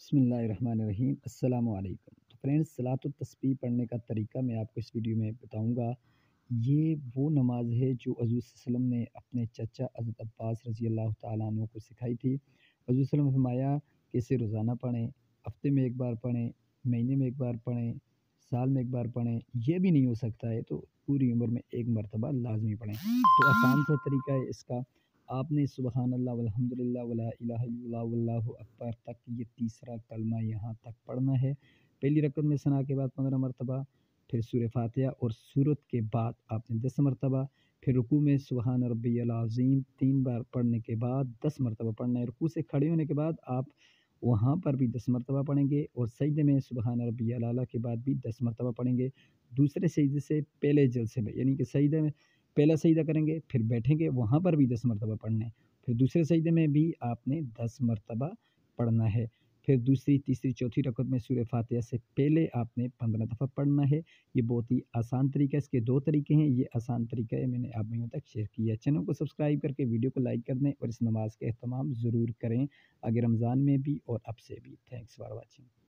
बिस्मिल्लाहिर्रहमानिर्रहीम अस्सलाम वालेकुम। तो फ्रेंड्स, सलात व तस्बीह पढ़ने का तरीका मैं आपको इस वीडियो में बताऊंगा। ये वो नमाज है जो हज़ूर सल्लल्लाहु अलैहि वसल्लम ने अपने चचा हज़रत अब्बास रज़ी अल्लाह तआला अन्हु को सिखाई थी। हज़ूर सल्लल्लाहु अलैहि वसल्लम ने फरमाया कि इसे रोज़ाना पढ़ें, हफ्ते में एक बार पढ़ें, महीने में एक बार पढ़ें, साल में एक बार पढ़ें। ये भी नहीं हो सकता है तो पूरी उम्र में एक मरतबा लाजमी पढ़ें। तो आसान सा तरीका है इसका। आपने सुबहान अल्लाह वल्हम्दुलिल्लाह वला इलाहा इल्लल्लाह वल्लाहु अकबर तक ये तीसरा कलमा यहाँ तक पढ़ना है। पहली रकअत में सना के बाद 15 मरतबा, फिर सूरह फातिहा और सूरत के बाद आपने 10 मरतबा, फिर रुकू में सुबहान रब्बियल अज़ीम 3 बार पढ़ने के बाद 10 मरतबा पढ़ना है। रुकू से खड़े होने के बाद आप वहाँ पर भी 10 मरतबा पढ़ेंगे और सजदे में सुबहान रब्बियल आला के बाद भी 10 मरतबा पढ़ेंगे। दूसरे सजदे से पहले जलसे में, यानी कि सजदे में पहला सजदा करेंगे, फिर बैठेंगे, वहाँ पर भी 10 मरतबा पढ़ना है। फिर दूसरे सजदे में भी आपने 10 मरतबा पढ़ना है। फिर दूसरी, तीसरी, चौथी रकअत में सूरह फातिहा से पहले आपने 15 दफ़ा पढ़ना है। ये बहुत ही आसान तरीका है। इसके 2 तरीके हैं। ये आसान तरीका है मैंने आप लोगों तक शेयर किया है। चैनल को सब्सक्राइब करके वीडियो को लाइक कर दें और इस नमाज का एहतमाम ज़रूर करें, आगे रमज़ान में भी और अब से भी। Thanks for watching.